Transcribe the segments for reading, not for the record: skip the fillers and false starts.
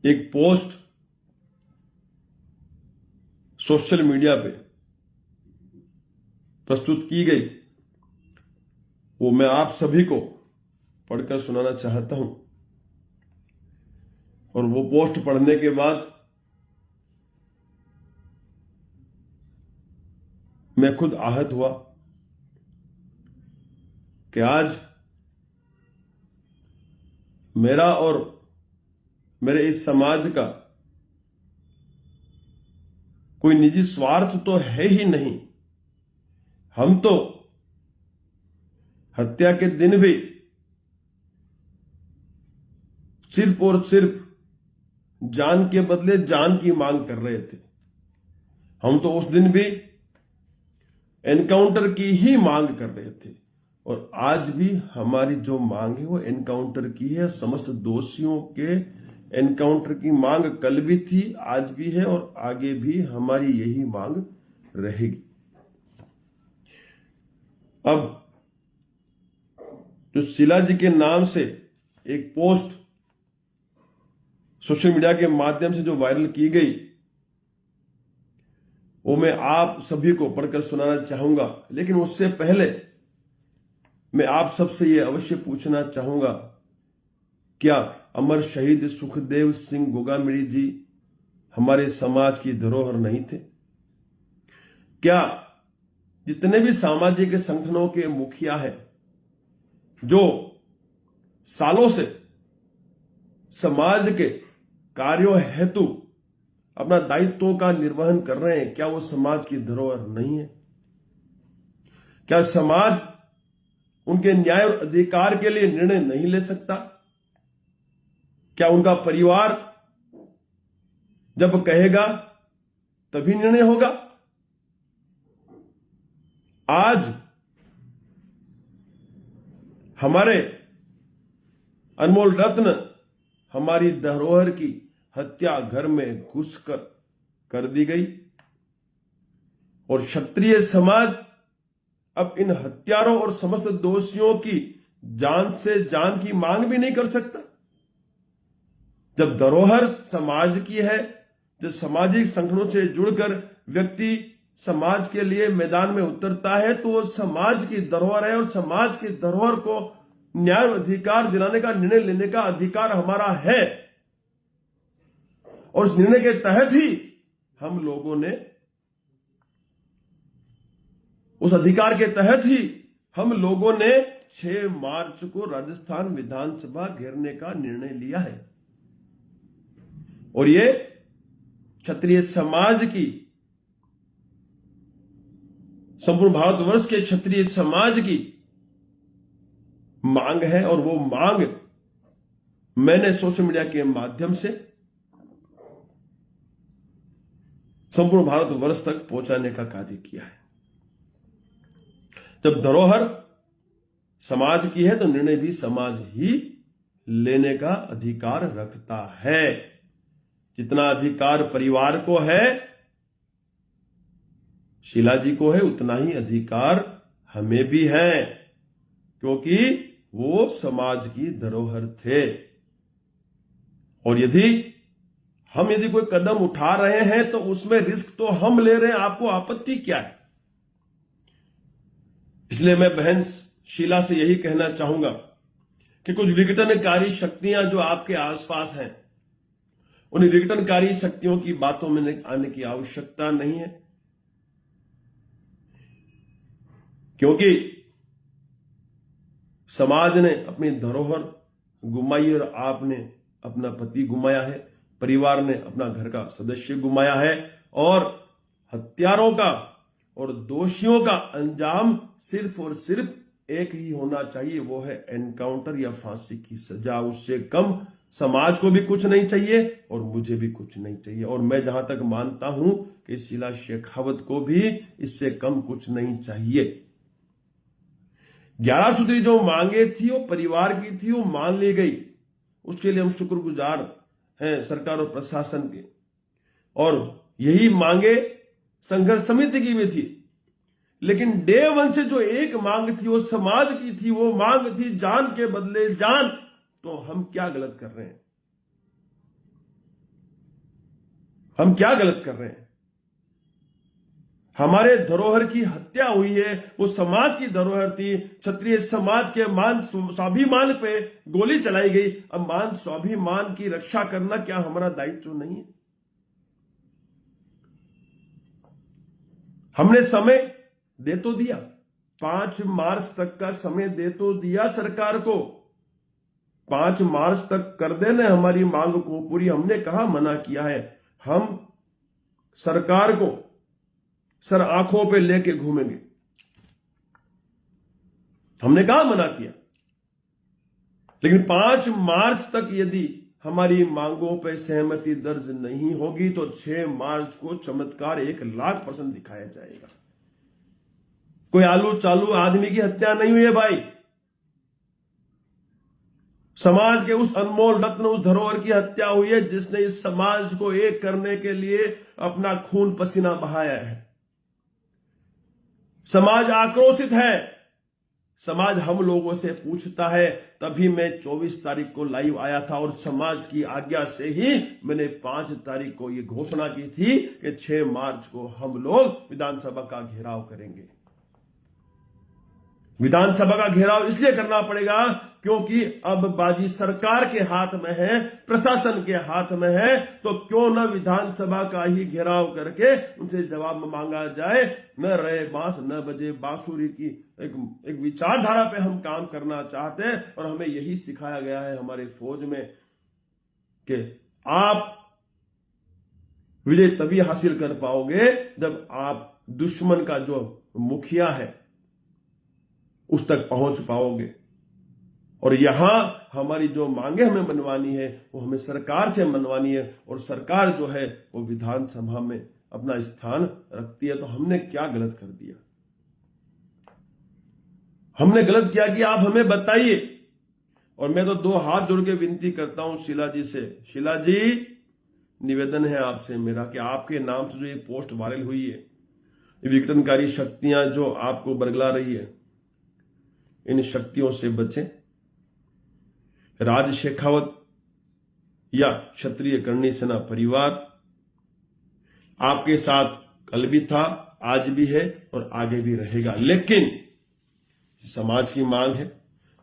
एक post social media पे प्रस्तुत की गई, वो मैं आप सभी को पढ़कर सुनाना चाहता हूं। और वो पोस्ट पढ़ने के बाद मैं खुद आहत हुआ कि आज मेरा और मेरे इस समाज का कोई निजी स्वार्थ तो है ही नहीं। हम तो हत्या के दिन भी सिर्फ और सिर्फ जान के बदले जान की मांग कर रहे थे। हम तो उस दिन भी एनकाउंटर की ही मांग कर रहे थे और आज भी हमारी जो मांग है वो एनकाउंटर की है। समस्त दोषियों के एनकाउंटर की मांग कल भी थी, आज भी है और आगे भी हमारी यही मांग रहेगी। अब जो शीला जी के नाम से एक पोस्ट सोशल मीडिया के माध्यम से जो वायरल की गई, वो मैं आप सभी को पढ़कर सुनाना चाहूंगा। लेकिन उससे पहले मैं आप सबसे ये अवश्य पूछना चाहूंगा, क्या अमर शहीद सुखदेव सिंह गोगामिणी जी हमारे समाज की धरोहर नहीं थे? क्या जितने भी सामाजिक संगठनों के मुखिया हैं जो सालों से समाज के कार्यों हेतु अपना दायित्वों का निर्वहन कर रहे हैं, क्या वो समाज की धरोहर नहीं है? क्या समाज उनके न्याय और अधिकार के लिए निर्णय नहीं ले सकता? क्या उनका परिवार जब कहेगा तभी निर्णय होगा? आज हमारे अनमोल रत्न, हमारी धरोहर की हत्या घर में घुसकर कर दी गई और क्षत्रिय समाज अब इन हत्यारों और समस्त दोषियों की जान से जान की मांग भी नहीं कर सकता। जब धरोहर समाज की है, जब सामाजिक संगठनों से जुड़कर व्यक्ति समाज के लिए मैदान में उतरता है, तो वो समाज की धरोहर है और समाज की धरोहर को न्याय और अधिकार दिलाने का, निर्णय लेने का अधिकार हमारा है। और उस निर्णय के तहत ही हम लोगों ने, उस अधिकार के तहत ही हम लोगों ने 6 मार्च को राजस्थान विधानसभा घेरने का निर्णय लिया है। और ये क्षत्रिय समाज की, संपूर्ण भारतवर्ष के क्षत्रिय समाज की मांग है और वो मांग मैंने सोशल मीडिया के माध्यम से संपूर्ण भारतवर्ष तक पहुंचाने का कार्य किया है। जब धरोहर समाज की है तो निर्णय भी समाज ही लेने का अधिकार रखता है। जितना अधिकार परिवार को है, शीला जी को है, उतना ही अधिकार हमें भी है, क्योंकि वो समाज की धरोहर थे। और यदि कोई कदम उठा रहे हैं तो उसमें रिस्क तो हम ले रहे हैं, आपको आपत्ति क्या है? इसलिए मैं बहन शीला से यही कहना चाहूंगा कि कुछ विघटनकारी शक्तियां जो आपके आसपास हैं, उन विघटनकारी शक्तियों की बातों में आने की आवश्यकता नहीं है, क्योंकि समाज ने अपनी धरोहर गुमाई और आपने अपना पति गुमाया है, परिवार ने अपना घर का सदस्य गुमाया है और हत्यारों का और दोषियों का अंजाम सिर्फ और सिर्फ एक ही होना चाहिए, वो है एनकाउंटर या फांसी की सजा। उससे कम समाज को भी कुछ नहीं चाहिए और मुझे भी कुछ नहीं चाहिए। और मैं जहां तक मानता हूं कि शीला शेखावत को भी इससे कम कुछ नहीं चाहिए। 11 सूत्री जो मांगे थी वो परिवार की थी, वो मान ली गई। उसके लिए हम शुक्रगुजार हैं सरकार और प्रशासन के। और यही मांगे संघर्ष समिति की भी थी, लेकिन डे 1 से जो एक मांग थी वो समाज की थी, वो मांग थी जान के बदले जान। तो हम क्या गलत कर रहे हैं? हम क्या गलत कर रहे हैं? हमारे धरोहर की हत्या हुई है, वो समाज की धरोहर थी। क्षत्रिय समाज के मान स्वाभिमान पे गोली चलाई गई। अब मान स्वाभिमान की रक्षा करना क्या हमारा दायित्व नहीं है? हमने समय दे तो दिया, 5 मार्च तक का समय दे तो दिया सरकार को। 5 मार्च तक कर देना हमारी मांग को पूरी। हमने कहा मना किया है? हम सरकार को सर आंखों पे लेके घूमेंगे। हमने कहा मना किया, लेकिन 5 मार्च तक यदि हमारी मांगों पे सहमति दर्ज नहीं होगी तो 6 मार्च को चमत्कार 1,00,000% दिखाया जाएगा। कोई आलू चालू आदमी की हत्या नहीं हुई है भाई। समाज के उस अनमोल रत्न, उस धरोहर की हत्या हुई है जिसने इस समाज को एक करने के लिए अपना खून पसीना बहाया है। समाज आक्रोशित है, समाज हम लोगों से पूछता है। तभी मैं 24 तारीख को लाइव आया था और समाज की आज्ञा से ही मैंने 5 तारीख को यह घोषणा की थी कि 6 मार्च को हम लोग विधानसभा का घेराव करेंगे। विधानसभा का घेराव इसलिए करना पड़ेगा क्योंकि अब बाजी सरकार के हाथ में है, प्रशासन के हाथ में है। तो क्यों न विधानसभा का ही घेराव करके उनसे जवाब मांगा जाए। न रहे बांस न बजे बांसुरी की एक विचारधारा पे हम काम करना चाहते हैं। और हमें यही सिखाया गया है हमारे फौज में कि आप विजय तभी हासिल कर पाओगे जब आप दुश्मन का जो मुखिया है उस तक पहुंच पाओगे। और यहां हमारी जो मांगे हमें मनवानी है वो हमें सरकार से मनवानी है। और सरकार जो है वो विधानसभा में अपना स्थान रखती है। तो हमने क्या गलत कर दिया? हमने गलत किया कि आप हमें बताइए। और मैं तो 2 हाथ जोड़ के विनती करता हूं शीला जी से। शीला जी, निवेदन है आपसे मेरा कि आपके नाम से जो ये पोस्ट वायरल हुई है, ये विघटनकारी शक्तियां जो आपको बरगला रही है, इन शक्तियों से बचें। राज शेखावत या क्षत्रिय करणी सेना परिवार आपके साथ कल भी था, आज भी है और आगे भी रहेगा। लेकिन समाज की मांग है,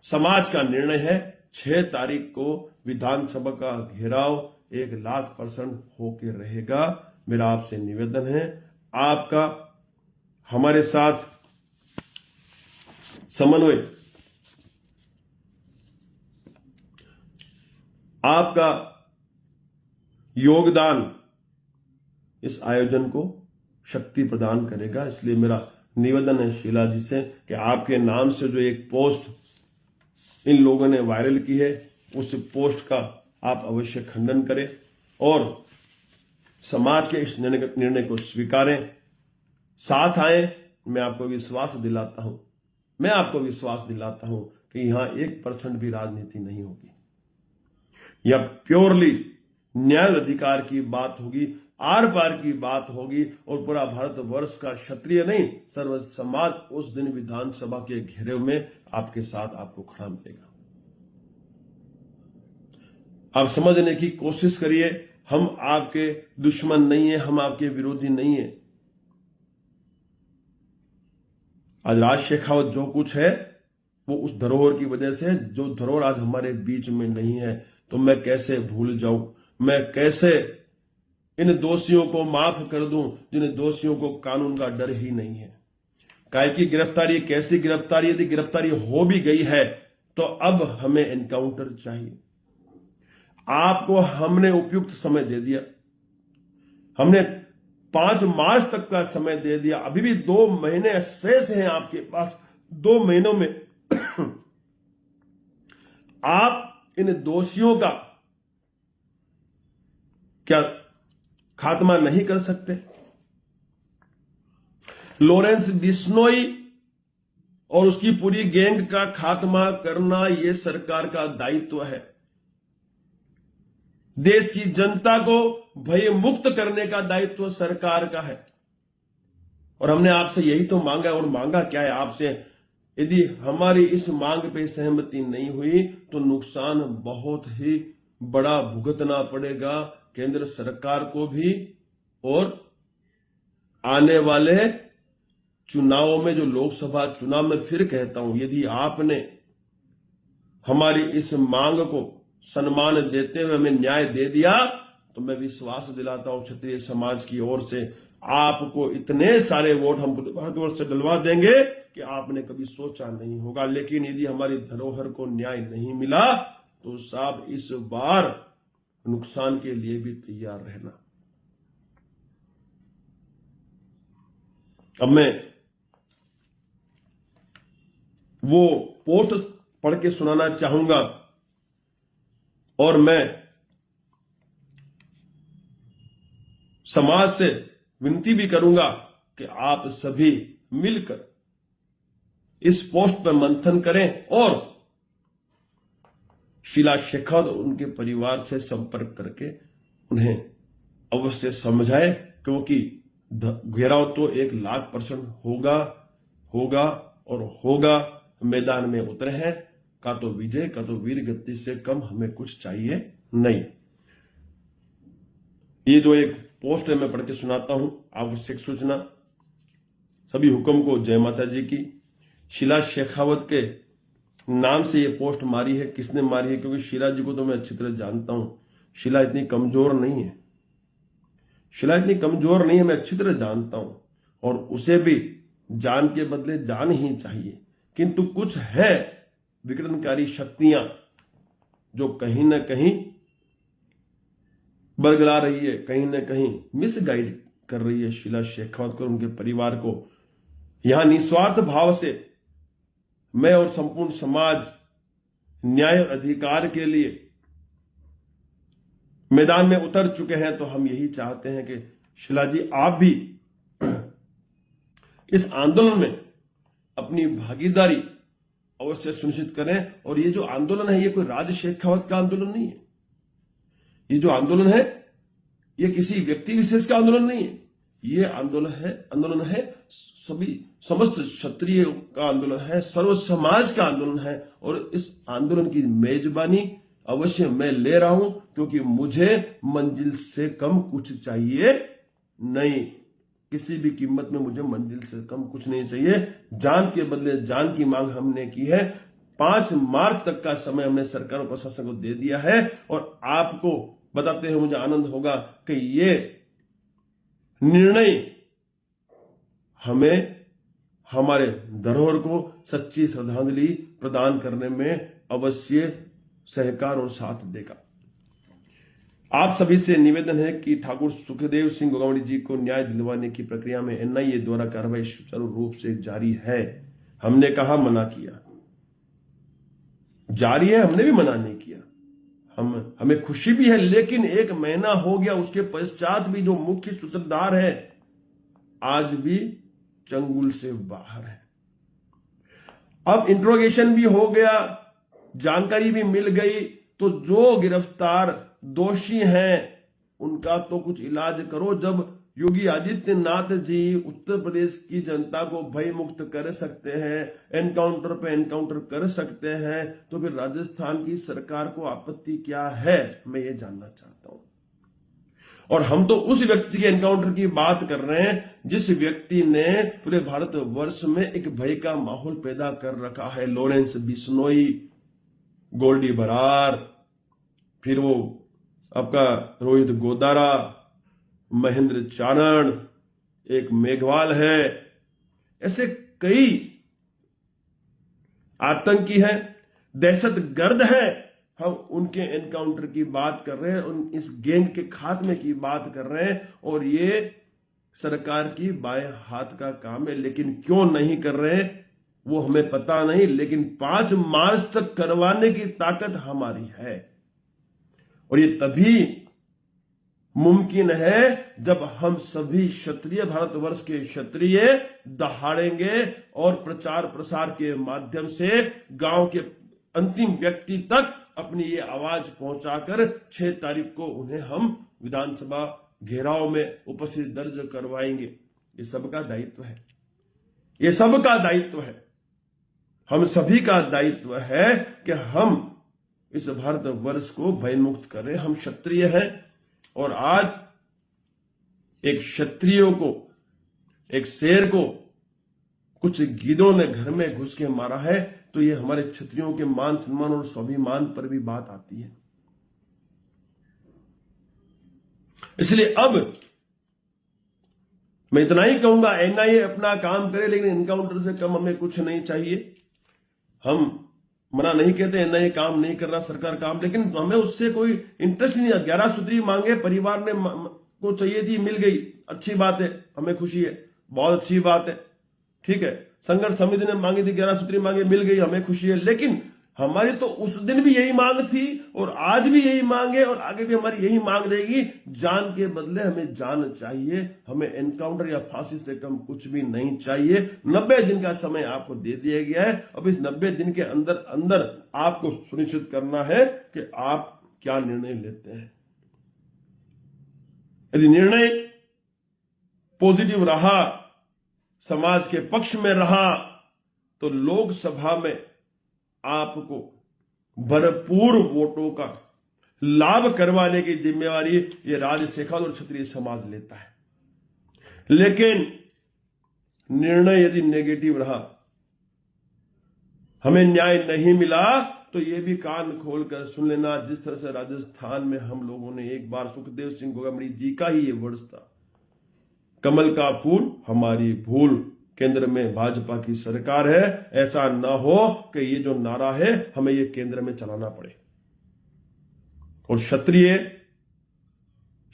समाज का निर्णय है। 6 तारीख को विधानसभा का घेराव 1,00,000% होके रहेगा। मेरा आपसे निवेदन है, आपका हमारे साथ समन्वय, आपका योगदान इस आयोजन को शक्ति प्रदान करेगा। इसलिए मेरा निवेदन है शीला जी से कि आपके नाम से जो एक पोस्ट इन लोगों ने वायरल की है, उस पोस्ट का आप अवश्य खंडन करें और समाज के इस निर्णय को स्वीकारें, साथ आए। मैं आपको विश्वास दिलाता हूं कि यहां 1% भी राजनीति नहीं होगी। यह प्योरली न्याय अधिकार की बात होगी, आर पार की बात होगी। और पूरा भारतवर्ष का क्षत्रिय नहीं, सर्व समाज उस दिन विधानसभा के घेरे में आपके साथ आपको खड़ा मिलेगा। आप समझने की कोशिश करिए, हम आपके दुश्मन नहीं है, हम आपके विरोधी नहीं है। आज राज शेखावत जो कुछ है वो उस धरोहर की वजह से, जो धरोहर आज हमारे बीच में नहीं है। तो मैं कैसे भूल जाऊं, मैं कैसे इन दोषियों को माफ कर दूं जिन दोषियों को कानून का डर ही नहीं है। काय की गिरफ्तारी, कैसी गिरफ्तारी? यदि गिरफ्तारी हो भी गई है तो अब हमें एनकाउंटर चाहिए। आपको हमने उपयुक्त समय दे दिया, हमने 5 मार्च तक का समय दे दिया। अभी भी 2 महीने शेष हैं आपके पास। 2 महीनों में आप इन दोषियों का क्या खात्मा नहीं कर सकते? लॉरेंस बिश्नोई और उसकी पूरी गैंग का खात्मा करना यह सरकार का दायित्व है। देश की जनता को भय मुक्त करने का दायित्व सरकार का है। और हमने आपसे यही तो मांगा है। और मांगा क्या है आपसे? यदि हमारी इस मांग पे सहमति नहीं हुई तो नुकसान बहुत ही बड़ा भुगतना पड़ेगा केंद्र सरकार को भी और आने वाले चुनावों में, जो लोकसभा चुनाव में, फिर कहता हूं, यदि आपने हमारी इस मांग को सम्मान देते हुए हमें न्याय दे दिया तो मैं विश्वास दिलाता हूं क्षत्रिय समाज की ओर से आपको इतने सारे वोट हम भारतवर्ष से डलवा देंगे कि आपने कभी सोचा नहीं होगा। लेकिन यदि हमारी धरोहर को न्याय नहीं मिला तो साहब इस बार नुकसान के लिए भी तैयार रहना। अब मैं वो पोस्ट पढ़ के सुनाना चाहूंगा और मैं समाज से विनती भी करूंगा कि आप सभी मिलकर इस पोस्ट पर मंथन करें और शीला शेखावत और उनके परिवार से संपर्क करके उन्हें अवश्य समझाए, क्योंकि घेराव तो 1,00,000% होगा और होगा। मैदान में उतरे हैं, का तो विजय का तो वीर गति से कम हमें कुछ चाहिए नहीं। ये जो एक पोस्ट है मैं पढ़ के सुनाता हूं। आवश्यक सूचना, सभी हुक्म को जय माता जी की। शीला शेखावत के नाम से ये पोस्ट मारी है। किसने मारी है? क्योंकि शीला जी को तो मैं अच्छी तरह जानता हूं। शीला इतनी कमजोर नहीं है, मैं अच्छी तरह जानता हूं, और उसे भी जान के बदले जान ही चाहिए। किंतु कुछ है विघटनकारी शक्तियां जो कहीं ना कहीं बरगला रही है, कहीं ना कहीं मिसगाइड कर रही है शीला शेखावत को और उनके परिवार को। यहां निस्वार्थ भाव से मैं और संपूर्ण समाज न्याय और अधिकार के लिए मैदान में उतर चुके हैं। तो हम यही चाहते हैं कि शीला जी आप भी इस आंदोलन में अपनी भागीदारी अवश्य सुनिश्चित करें। और ये जो आंदोलन है ये कोई राज शेखावत का आंदोलन नहीं है। ये जो आंदोलन है ये किसी व्यक्ति विशेष का आंदोलन नहीं है। ये आंदोलन है सभी समस्त क्षत्रियों का आंदोलन है, सर्व समाज का आंदोलन है। और इस आंदोलन की मेजबानी अवश्य मैं ले रहा हूं, क्योंकि मुझे मंजिल से कम कुछ चाहिए नहीं। किसी भी कीमत में मुझे मंजिल से कम कुछ नहीं चाहिए। जान के बदले जान की मांग हमने की है। 5 मार्च तक का समय हमने सरकार और प्रशासन को दे दिया है। और आपको बताते हुए मुझे आनंद होगा कि ये निर्णय हमें हमारे धरोहर को सच्ची श्रद्धांजलि प्रदान करने में अवश्य सहकार और साथ देगा। आप सभी से निवेदन है कि ठाकुर सुखदेव सिंह गोगावड़ी जी को न्याय दिलवाने की प्रक्रिया में एनआईए द्वारा कार्रवाई सुचारू रूप से जारी है। हमने कहा मना किया, जारी है, हमने भी मना नहीं किया। हमें खुशी भी है, लेकिन 1 महीना हो गया, उसके पश्चात भी जो मुख्य सूत्रधार है आज भी चंगुल से बाहर है। अब इंट्रोगेशन भी हो गया, जानकारी भी मिल गई, तो जो गिरफ्तार दोषी हैं उनका तो कुछ इलाज करो। जब योगी आदित्यनाथ जी उत्तर प्रदेश की जनता को भय मुक्त कर सकते हैं, एनकाउंटर पे एनकाउंटर कर सकते हैं, तो फिर राजस्थान की सरकार को आपत्ति क्या है? मैं ये जानना चाहता हूं। और हम तो उस व्यक्ति के एनकाउंटर की बात कर रहे हैं जिस व्यक्ति ने पूरे भारतवर्ष में एक भय का माहौल पैदा कर रखा है। लॉरेंस बिश्नोई, गोल्डी बरार, फिर वो आपका रोहित गोदारा, महेंद्र चारण, एक मेघवाल है, ऐसे कई आतंकी हैं, दहशतगर्द हैं। हम उनके एनकाउंटर की बात कर रहे हैं, इस गैंग के खात्मे की बात कर रहे हैं। और ये सरकार की बाएं हाथ का काम है, लेकिन क्यों नहीं कर रहे वो हमें पता नहीं। लेकिन 5 मार्च तक करवाने की ताकत हमारी है। और ये तभी मुमकिन है जब हम सभी क्षत्रिय, भारतवर्ष के क्षत्रिय दहाड़ेंगे और प्रचार प्रसार के माध्यम से गांव के अंतिम व्यक्ति तक अपनी ये आवाज पहुंचाकर 6 तारीख को उन्हें हम विधानसभा घेराव में उपस्थित दर्ज करवाएंगे। ये सबका दायित्व है, ये सबका दायित्व है, हम सभी का दायित्व है कि हम इस भारतवर्ष को भयमुक्त करें। हम क्षत्रिय हैं और आज एक क्षत्रियो को, एक शेर को कुछ गिद्धों ने घर में घुस के मारा है, तो ये हमारे क्षत्रियों के मान सम्मान और स्वाभिमान पर भी बात आती है। इसलिए अब मैं इतना ही कहूंगा, एनआईए अपना काम करे, लेकिन एनकाउंटर से कम हमें कुछ नहीं चाहिए। हम मना नहीं कहते एनआईए काम नहीं कर रहा, सरकार काम, लेकिन हमें उससे कोई इंटरेस्ट नहीं है। 11 सूत्री मांगे परिवार ने को चाहिए थी, मिल गई, अच्छी बात है, हमें खुशी है, बहुत अच्छी बात है, ठीक है। संघर्ष समिति ने मांगी थी 11 सूत्री मांगे, मिल गई, हमें खुशी है। लेकिन हमारी तो उस दिन भी यही मांग थी और आज भी यही मांग है और आगे भी हमारी यही मांग रहेगी। जान के बदले हमें जान चाहिए, हमें एनकाउंटर या फांसी से कम कुछ भी नहीं चाहिए। 90 दिन का समय आपको दे दिया गया है। अब इस 90 दिन के अंदर अंदर आपको सुनिश्चित करना है कि आप क्या निर्णय लेते हैं। यदि निर्णय पॉजिटिव रहा, समाज के पक्ष में रहा, तो लोकसभा में आपको भरपूर वोटों का लाभ करवाने की जिम्मेवारी ये राज्य शेखावत और क्षत्रिय समाज लेता है। लेकिन निर्णय यदि नेगेटिव रहा, हमें न्याय नहीं मिला, तो ये भी कान खोलकर सुन लेना, जिस तरह से राजस्थान में हम लोगों ने एक बार सुखदेव सिंह गोगामड़ी जी का ही ये वर्ड्स था, कमल का फूल हमारी भूल, केंद्र में भाजपा की सरकार है, ऐसा ना हो कि ये जो नारा है हमें ये केंद्र में चलाना पड़े। और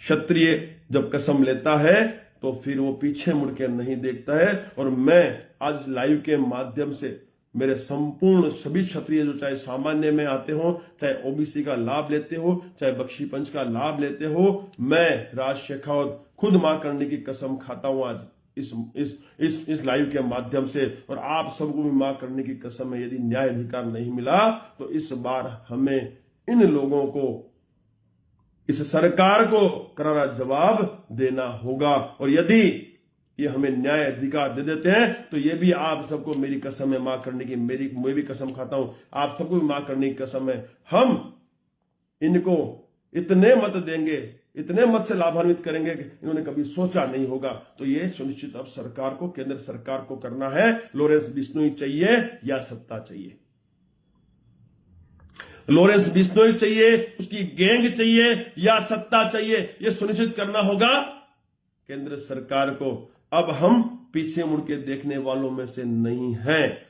क्षत्रिय जब कसम लेता है तो फिर वो पीछे मुड़ के नहीं देखता है। और मैं आज लाइव के माध्यम से मेरे संपूर्ण सभी क्षत्रिय, जो चाहे सामान्य में आते हो, चाहे ओबीसी का लाभ लेते हो, चाहे बख्शी पंच का लाभ लेते हो, मैं राज शेखावत खुद मां करने की कसम खाता हूं आज इस लाइव के माध्यम से, और आप सबको भी मां करने की कसम है। यदि न्याय अधिकार नहीं मिला तो इस बार हमें इन लोगों को, इस सरकार को करारा जवाब देना होगा। और यदि ये हमें न्याय अधिकार दे देते हैं तो ये भी आप सबको मेरी कसम है मां करने की, मैं भी कसम खाता हूं, आप सबको भी मां करने की कसम है। हम इनको इतने मत देंगे, इतने मत से लाभान्वित करेंगे कि इन्होंने कभी सोचा नहीं होगा। तो ये सुनिश्चित अब सरकार को, केंद्र सरकार को करना है। लॉरेंस बिश्नोई चाहिए या सत्ता चाहिए? लॉरेंस बिश्नोई चाहिए, उसकी गैंग चाहिए या सत्ता चाहिए? ये सुनिश्चित करना होगा केंद्र सरकार को। अब हम पीछे मुड़ के देखने वालों में से नहीं हैं।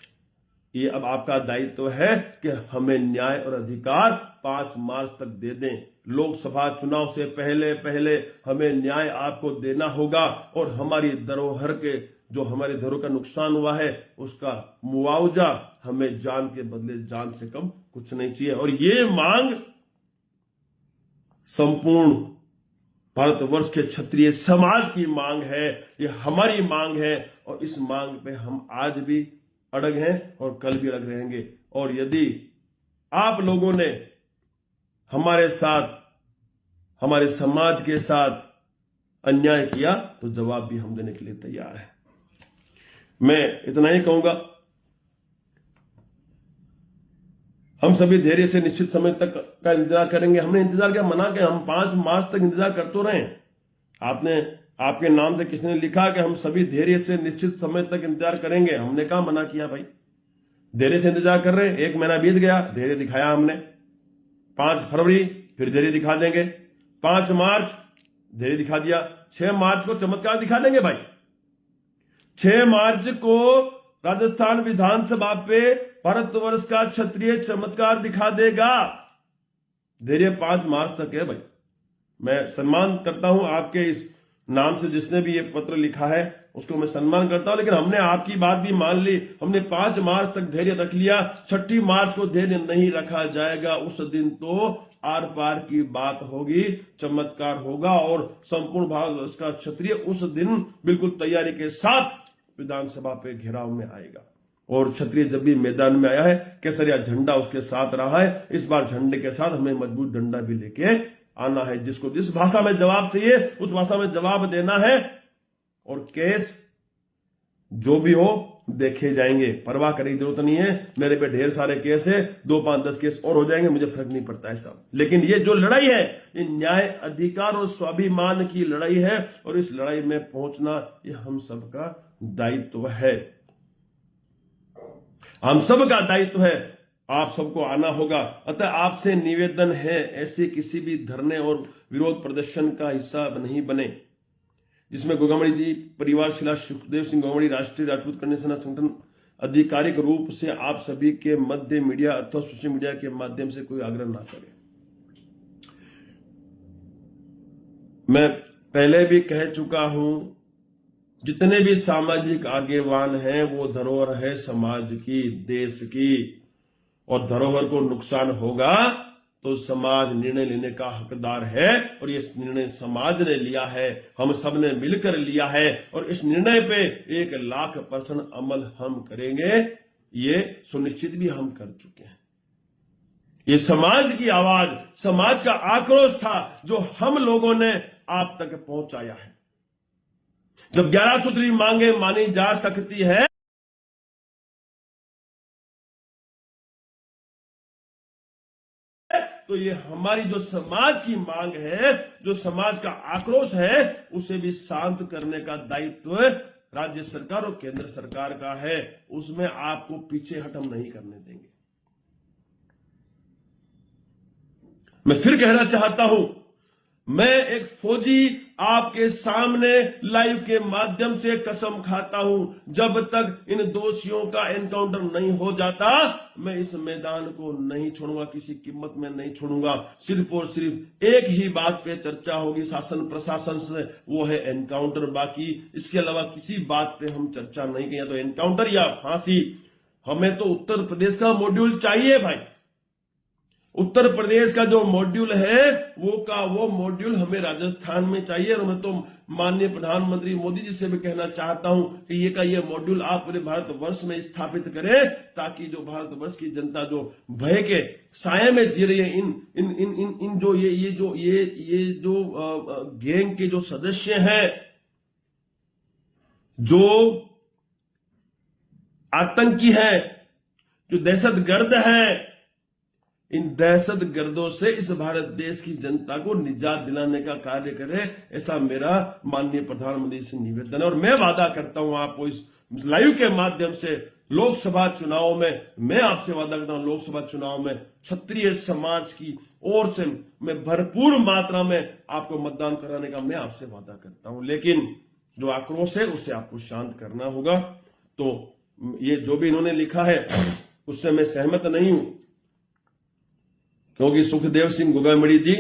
ये अब आपका दायित्व है कि हमें न्याय और अधिकार 5 मार्च तक दे दें। लोकसभा चुनाव से पहले पहले हमें न्याय आपको देना होगा और हमारी धरोहर के, जो हमारे धरोहर का नुकसान हुआ है, उसका मुआवजा हमें जान के बदले जान से कम कुछ नहीं चाहिए। और ये मांग संपूर्ण भारतवर्ष के क्षत्रिय समाज की मांग है, ये हमारी मांग है और इस मांग पे हम आज भी अड़ग हैं और कल भी अड़ग रहेंगे। और यदि आप लोगों ने हमारे साथ, हमारे समाज के साथ अन्याय किया तो जवाब भी हम देने के लिए तैयार हैं। मैं इतना ही कहूंगा, हम सभी धैर्य से निश्चित समय तक का इंतजार करेंगे। हमने इंतजार किया, मना के हम 5 मार्च तक इंतजार कर तो रहे। आपके नाम से किसी ने लिखा कि हम सभी धैर्य से निश्चित समय तक इंतजार करेंगे। हमने कहा मना किया भाई, धैर्य से इंतजार कर रहे हैं। 1 महीना बीत गया, धैर्य दिखाया हमने। 5 फरवरी फिर धैर्य दिखा देंगे, 5 मार्च धैर्य दिखा दिया, 6 मार्च को चमत्कार दिखा देंगे भाई। 6 मार्च को राजस्थान विधानसभा पे भारतवर्ष का क्षत्रिय चमत्कार दिखा देगा। धैर्य 5 मार्च तक है भाई। मैं सम्मान करता हूं आपके इस नाम से, जिसने भी ये पत्र लिखा है उसको मैं सम्मान करता हूं, लेकिन हमने आपकी बात भी मान ली। हमने 5 मार्च तक धैर्य रख लिया। 6 मार्च को धैर्य नहीं रखा जाएगा। उस दिन तो आर पार की बात होगी, चमत्कार होगा और संपूर्ण भारतवर्ष का क्षत्रिय उस दिन बिल्कुल तैयारी के साथ विधानसभा पे घेराव में आएगा। और क्षत्रिय जब भी मैदान में आया है, केसरिया झंडा उसके साथ रहा है। इस बार झंडे के साथ हमें मजबूत डंडा भी लेके आना है। जिसको जिस भाषा में जवाब चाहिए उस भाषा में जवाब देना है। और केस जो भी हो देखे जाएंगे। परवाह करने की जरूरत नहीं है, मेरे पे ढेर सारे केस है, 2 5 10 केस और हो जाएंगे, मुझे फर्क नहीं पड़ता है साहब। लेकिन ये जो लड़ाई है, ये न्याय, अधिकार और स्वाभिमान की लड़ाई है, और इस लड़ाई में पहुंचना ये हम सबका दायित्व है, हम सबका दायित्व है। आप सबको आना होगा। अतः आपसे निवेदन है, ऐसे किसी भी धरने और विरोध प्रदर्शन का हिस्सा नहीं बने जिसमें गोगामणि जी परिवार शिला सुखदेव सिंह गोगामणि राष्ट्रीय राजपूत कन्या सेना संगठन आधिकारिक रूप से आप सभी के मध्य मीडिया अथवा सोशल मीडिया के माध्यम से कोई आग्रह ना करे। मैं पहले भी कह चुका हूं, जितने भी सामाजिक आगेवान हैं वो धरोहर है समाज की, देश की, और धरोहर को नुकसान होगा तो समाज निर्णय लेने का हकदार है, और ये निर्णय समाज ने लिया है, हम सब ने मिलकर लिया है, और इस निर्णय पे 1,00,000% अमल हम करेंगे, ये सुनिश्चित भी हम कर चुके हैं। ये समाज की आवाज, समाज का आक्रोश था जो हम लोगों ने आप तक पहुंचाया है। जब 11 सूत्री मांगे मानी जा सकती है तो ये हमारी जो समाज की मांग है, जो समाज का आक्रोश है, उसे भी शांत करने का दायित्व राज्य सरकार और केंद्र सरकार का है। उसमें आपको पीछे हट हम नहीं करने देंगे। मैं फिर कहना चाहता हूं, मैं एक फौजी आपके सामने लाइव के माध्यम से कसम खाता हूं, जब तक इन दोषियों का एनकाउंटर नहीं हो जाता मैं इस मैदान को नहीं छोड़ूंगा, किसी कीमत में नहीं छोड़ूंगा। सिर्फ और सिर्फ एक ही बात पे चर्चा होगी शासन प्रशासन से, वो है एनकाउंटर। बाकी इसके अलावा किसी बात पे हम चर्चा नहीं किया, तो एनकाउंटर या फांसी। हमें तो उत्तर प्रदेश का मॉड्यूल चाहिए भाई। उत्तर प्रदेश का जो मॉड्यूल है वो मॉड्यूल हमें राजस्थान में चाहिए। और मैं तो माननीय प्रधानमंत्री मोदी जी से भी कहना चाहता हूं कि ये मॉड्यूल आप पूरे भारतवर्ष में स्थापित करें, ताकि जो भारतवर्ष की जनता जो भय के साये में जी रही है, इन जो गैंग के जो सदस्य हैं, जो आतंकी हैं, जो दहशतगर्द हैं, इन दहशतगर्दों से इस भारत देश की जनता को निजात दिलाने का कार्य करे, ऐसा मेरा माननीय प्रधानमंत्री से निवेदन है। और मैं वादा करता हूं आपको इस लाइव के माध्यम से, लोकसभा चुनाव में मैं आपसे वादा करता हूं, लोकसभा चुनाव में क्षत्रिय समाज की ओर से मैं भरपूर मात्रा में आपको मतदान कराने का मैं आपसे वादा करता हूं। लेकिन जो आक्रोश है उसे आपको शांत करना होगा। तो ये जो भी इन्होंने लिखा है उससे मैं सहमत नहीं हूं, क्योंकि सुखदेव सिंह गोगामणि जी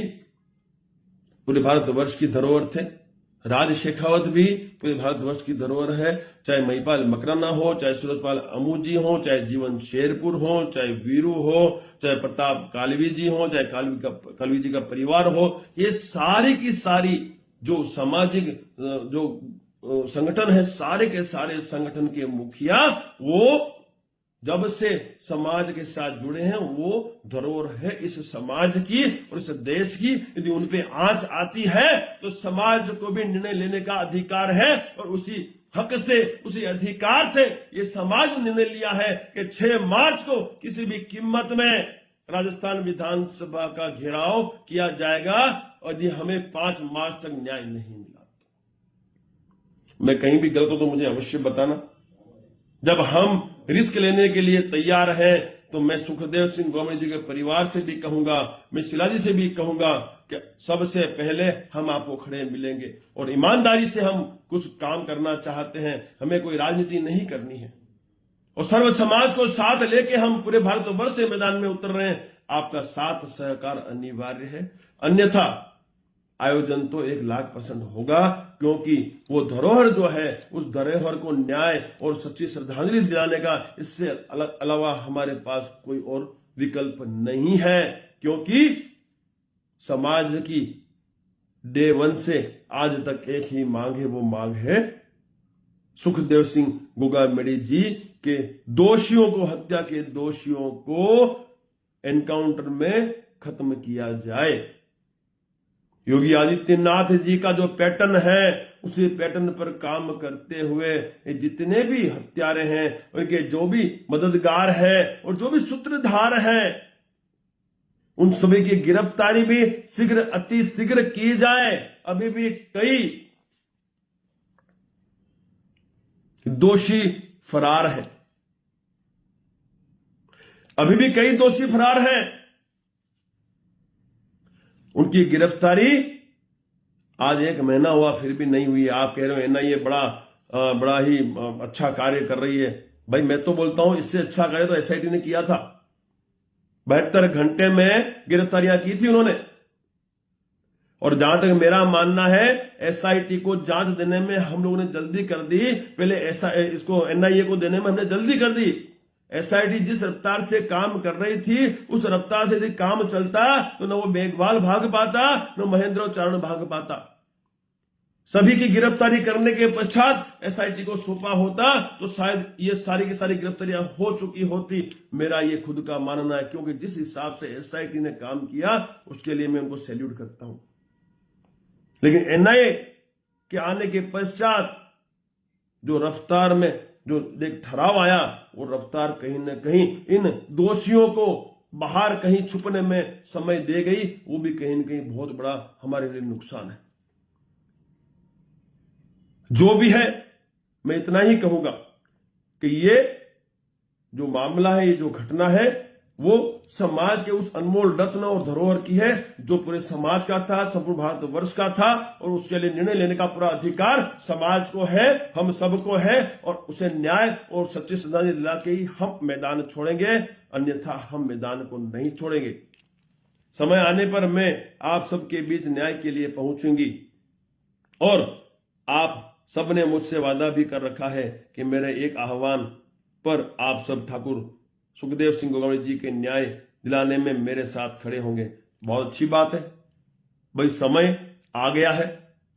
पूरे भारतवर्ष की धरोहर थे, राज शेखावत भी पूरे भारतवर्ष की धरोहर है। चाहे महिपाल मकराना हो, चाहे सूरजपाल अमूजी हो, चाहे जीवन शेरपुर हो, चाहे वीरू हो, चाहे प्रताप कालवी जी हो, चाहे कालवी जी का परिवार हो, ये सारी की सारी जो सामाजिक जो संगठन है, सारे के सारे संगठन के मुखिया वो जब से समाज के साथ जुड़े हैं, वो धरोहर है इस समाज की और इस देश की। यदि उन पे आंच आती है तो समाज को भी निर्णय लेने का अधिकार है, और उसी हक से, उसी अधिकार से ये समाज निर्णय लिया है कि 6 मार्च को किसी भी कीमत में राजस्थान विधानसभा का घेराव किया जाएगा, और यदि हमें 5 मार्च तक न्याय नहीं मिला तो मैं कहीं भी गलत हूं तो मुझे अवश्य बताना। जब हम रिस्क लेने के लिए तैयार हैं तो मैं सुखदेव सिंह गोगामणि जी के परिवार से भी कहूंगा, मैं शिलाजी से भी कहूंगा कि सबसे पहले हम आपको खड़े मिलेंगे, और ईमानदारी से हम कुछ काम करना चाहते हैं, हमें कोई राजनीति नहीं करनी है, और सर्व समाज को साथ लेके हम पूरे भारतवर्ष से मैदान में उतर रहे हैं। आपका साथ सहकार अनिवार्य है, अन्यथा आयोजन तो 1,00,000% होगा, क्योंकि वो धरोहर जो है उस धरोहर को न्याय और सच्ची श्रद्धांजलि दिलाने का इससे अलावा हमारे पास कोई और विकल्प नहीं है। क्योंकि समाज की डे 1 से आज तक एक ही मांग है, वो मांग है सुखदेव सिंह गोगामणि जी के दोषियों को, हत्या के दोषियों को एनकाउंटर में खत्म किया जाए। योगी आदित्यनाथ जी का जो पैटर्न है उसी पैटर्न पर काम करते हुए ये जितने भी हत्यारे हैं, उनके जो भी मददगार हैं और जो भी सूत्रधार हैं, उन सभी की गिरफ्तारी भी शीघ्र अति शीघ्र की जाए। अभी भी कई दोषी फरार हैं, अभी भी कई दोषी फरार हैं। उनकी गिरफ्तारी आज 1 महीना हुआ फिर भी नहीं हुई। आप कह रहे हो एनआईए बड़ा ही अच्छा कार्य कर रही है। भाई मैं तो बोलता हूं इससे अच्छा कार्य तो एसआईटी ने किया था। 72 घंटे में गिरफ्तारियां की थी उन्होंने। और जहां तक मेरा मानना है, एसआईटी को जांच देने में हम लोगों ने जल्दी कर दी। पहले इसको एनआईए को देने में हमने जल्दी कर दी। एसआईटी जिस रफ्तार से काम कर रही थी उस रफ्तार से यदि काम चलता तो न वो मेघवाल भाग पाता, न महेंद्र चारण भाग पाता। सभी की गिरफ्तारी करने के पश्चात एसआईटी को सौंपा होता तो शायद ये सारी की सारी गिरफ्तारियां हो चुकी होती। मेरा ये खुद का मानना है, क्योंकि जिस हिसाब से एसआईटी ने काम किया उसके लिए मैं उनको सैल्यूट करता हूं। लेकिन एनआईए के आने के पश्चात जो रफ्तार में जो एक ठहराव आया, वो रफ्तार कहीं ना कहीं इन दोषियों को बाहर कहीं छुपने में समय दे गई। वो भी कहीं ना कहीं बहुत बड़ा हमारे लिए नुकसान है। जो भी है, मैं इतना ही कहूंगा कि ये जो मामला है, ये जो घटना है, वो समाज के उस अनमोल रत्न और धरोहर की है जो पूरे समाज का था, संपूर्ण भारतवर्ष का था। और उसके लिए निर्णय लेने का पूरा अधिकार समाज को है, हम सबको है। और उसे न्याय और सच्ची श्रद्धांजलि दिला के ही हम मैदान छोड़ेंगे, अन्यथा हम मैदान को नहीं छोड़ेंगे। समय आने पर मैं आप सबके बीच न्याय के लिए पहुंचूंगी। और आप सबने मुझसे वादा भी कर रखा है कि मेरे एक आह्वान पर आप सब ठाकुर सुखदेव सिंह गोगावले जी के न्याय दिलाने में मेरे साथ खड़े होंगे। बहुत अच्छी बात है भाई, समय आ गया है।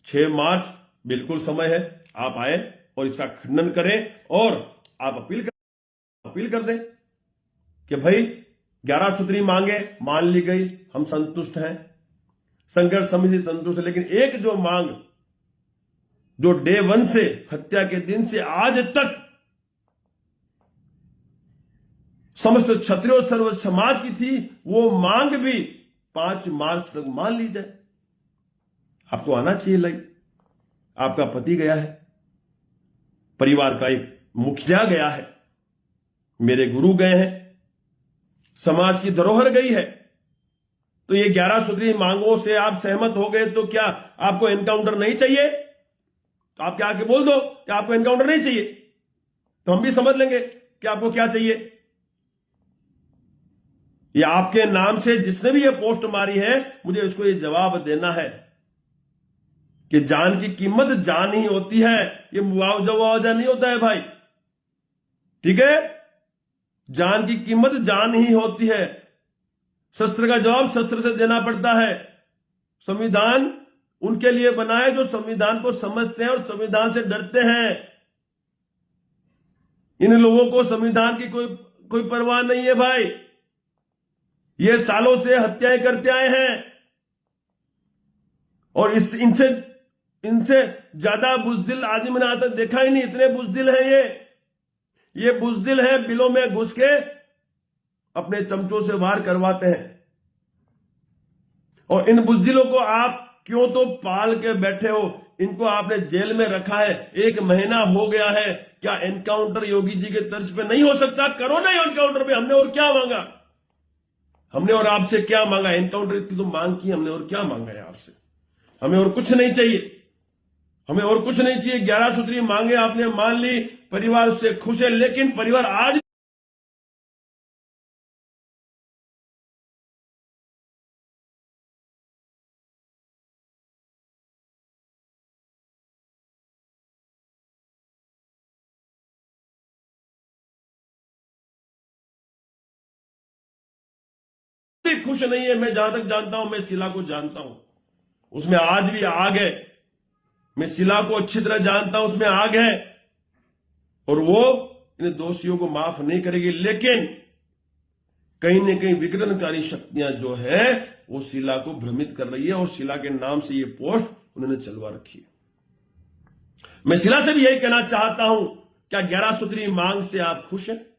6 मार्च बिल्कुल समय है, आप आए और इसका खंडन करें। और आप अपील कर दें कि भाई 11 सूत्री मांगे मान ली गई, हम संतुष्ट हैं, संघर्ष समिति संतुष्ट है। लेकिन एक जो मांग जो डे 1 से, हत्या के दिन से आज तक समस्त क्षत्रिय और सर्व समाज की थी, वो मांग भी 5 मार्च तक मान ली जाए। आपको आना चाहिए लाइव। आपका पति गया है, परिवार का एक मुखिया गया है, मेरे गुरु गए हैं, समाज की धरोहर गई है। तो ये 11 सूत्री मांगों से आप सहमत हो गए तो क्या आपको एनकाउंटर नहीं चाहिए? तो आप क्या आके बोल दो कि आपको एनकाउंटर नहीं चाहिए, तो हम भी समझ लेंगे कि आपको क्या चाहिए। ये आपके नाम से जिसने भी ये पोस्ट मारी है, मुझे उसको ये जवाब देना है कि जान की कीमत जान ही होती है। ये मुआवजा नहीं होता है भाई, ठीक है? जान की कीमत जान ही होती है। शस्त्र का जवाब शस्त्र से देना पड़ता है। संविधान उनके लिए बना है जो संविधान को समझते हैं और संविधान से डरते हैं। इन लोगों को संविधान की कोई परवाह नहीं है भाई। ये सालों से हत्याएं करते आए हैं और इनसे ज्यादा बुजदिल आदमी मैंने आज तक देखा ही नहीं। इतने बुजदिल हैं ये बुजदिल है, बिलों में घुस के अपने चमचों से वार करवाते हैं। और इन बुजदिलों को आप क्यों तो पाल के बैठे हो, इनको आपने जेल में रखा है, 1 महीना हो गया है। क्या एनकाउंटर योगी जी के तर्ज पे नहीं हो सकता? करो ना एनकाउंटर पे। हमने और क्या मांगा? हमने और आपसे क्या मांगा? एनकाउंटर की तो मांग की हमने, और क्या मांगा है आपसे? हमें और कुछ नहीं चाहिए, हमें और कुछ नहीं चाहिए। 11 सूत्री मांगे आपने मान ली, परिवार उससे खुश है। लेकिन परिवार आज भी खुश नहीं है। मैं जहां तक जानता हूं, मैं शीला को जानता हूं, उसमें आज भी आग है। मैं शीला को अच्छी तरह जानता हूं, उसमें आग है और वो इन दोषियों को माफ नहीं करेगी। लेकिन कहीं न कहीं विघटनकारी शक्तियां जो है वो शीला को भ्रमित कर रही है और शीला के नाम से ये पोस्ट उन्होंने चलवा रखी है। मैं शीला से भी यही कहना चाहता हूं, क्या 11 सूत्री मांग से आप खुश हैं?